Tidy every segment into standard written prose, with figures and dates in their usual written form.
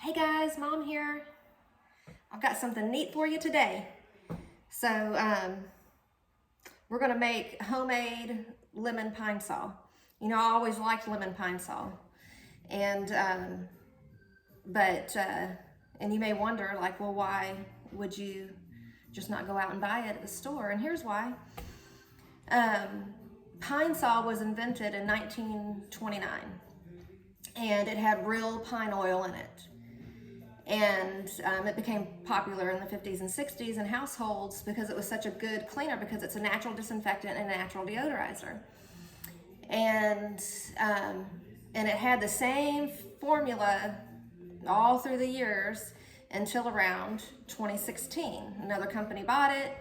Hey guys, Mom here. I've got something neat for you today. So we're gonna make homemade lemon pine sol. You know, I always liked lemon pine sol, and and you may wonder, like, well, why would you just not go out and buy it at the store? And here's why. Pine sol was invented in 1929, and it had real pine oil in it. And it became popular in the 50s and 60s in households because it was such a good cleaner, because it's a natural disinfectant and a natural deodorizer. And it had the same formula all through the years until around 2016. Another company bought it,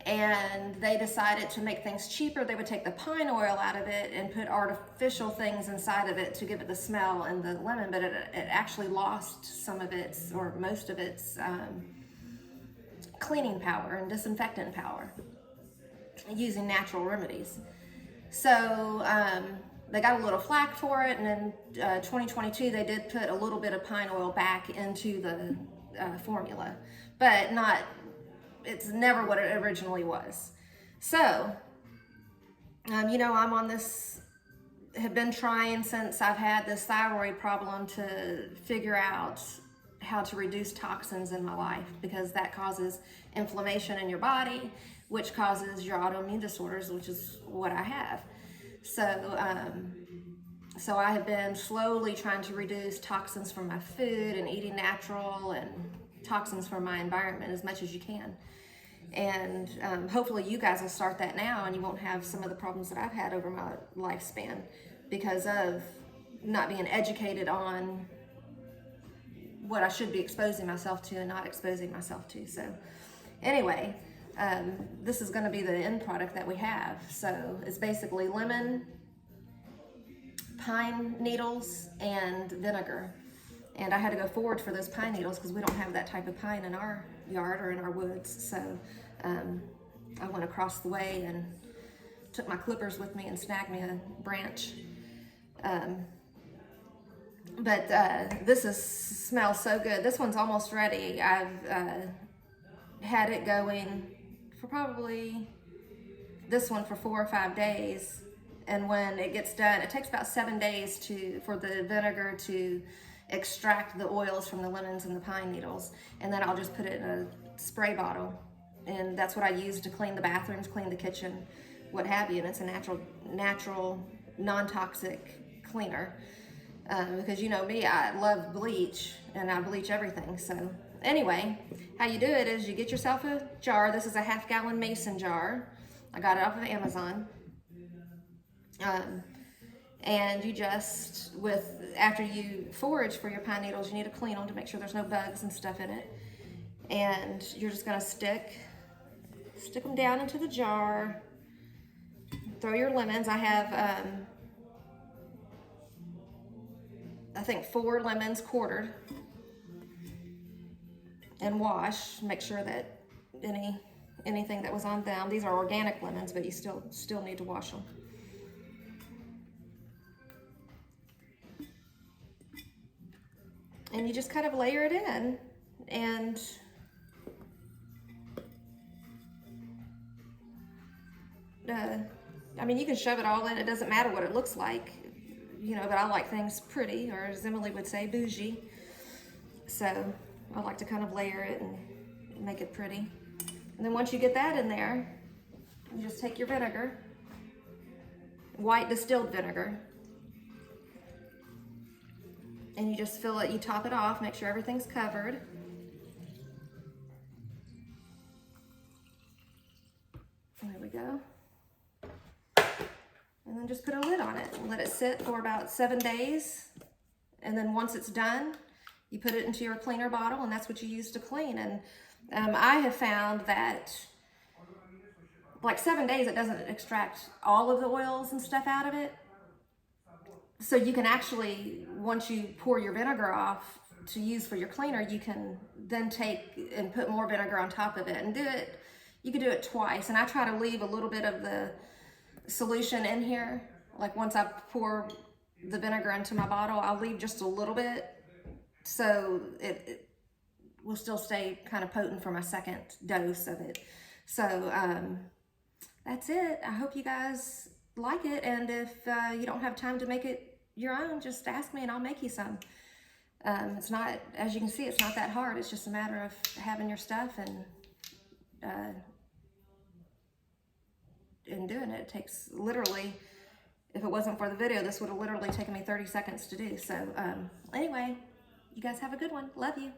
and they decided to make things cheaper. They would take the pine oil out of it and put artificial things inside of it to give it the smell and the lemon, but it actually lost some of its, or most of its, cleaning power and disinfectant power using natural remedies. So they got a little flack for it, and in 2022 they did put a little bit of pine oil back into the formula, but not, it's never what it originally was. So, you know, I'm on this, have been trying since I've had this thyroid problem to figure out how to reduce toxins in my life, because that causes inflammation in your body, which causes your autoimmune disorders, which is what I have. So, so I have been slowly trying to reduce toxins from my food and eating natural, and toxins from my environment as much as you can. And hopefully you guys will start that now, and you won't have some of the problems that I've had over my lifespan because of not being educated on what I should be exposing myself to and not exposing myself to. So anyway, this is going to be the end product that we have. So it's basically lemon, pine needles, and vinegar. And I had to go forward for those pine needles because we don't have that type of pine in our yard or in our woods. So I went across the way and took my clippers with me and snagged me a branch. This smells so good. This one's almost ready. I've had it going for probably, this one for 4 or 5 days. And when it gets done, it takes about 7 days for the vinegar to extract the oils from the lemons and the pine needles, and then I'll just put it in a spray bottle, and that's what I use to clean the bathrooms, clean the kitchen, what have you. And it's a natural non-toxic cleaner, because you know me, I love bleach and I bleach everything. So anyway, how you do it is you get yourself a jar. This is a 1/2 gallon mason jar. I got it off of Amazon. And you just, after you forage for your pine needles, you need to clean them to make sure there's no bugs and stuff in it. And you're just gonna stick them down into the jar. Throw your lemons. I have, I think 4 lemons quartered, and wash. Make sure that anything that was on them. These are organic lemons, but you still need to wash them. And you just kind of layer it in, and I mean, you can shove it all in. It doesn't matter what it looks like, you know, but I like things pretty, or as Emily would say, bougie. So I like to kind of layer it and make it pretty. And then once you get that in there, you just take your vinegar, white distilled vinegar, and you just fill it, you top it off, make sure everything's covered. There we go. And then just put a lid on it and let it sit for about 7 days. And then once it's done, you put it into your cleaner bottle, and that's what you use to clean. And I have found that like 7 days, it doesn't extract all of the oils and stuff out of it. So you can actually, once you pour your vinegar off to use for your cleaner, you can then take and put more vinegar on top of it and do it. You can do it twice. And I try to leave a little bit of the solution in here. Like once I pour the vinegar into my bottle, I'll leave just a little bit so it will still stay kind of potent for my second dose of it. So that's it. I hope you guys like it, and if you don't have time to make it your own, just ask me and I'll make you some. It's not, as you can see, it's not that hard. It's just a matter of having your stuff and doing it. It takes literally, if it wasn't for the video, this would have literally taken me 30 seconds to do. So anyway, you guys have a good one. Love you.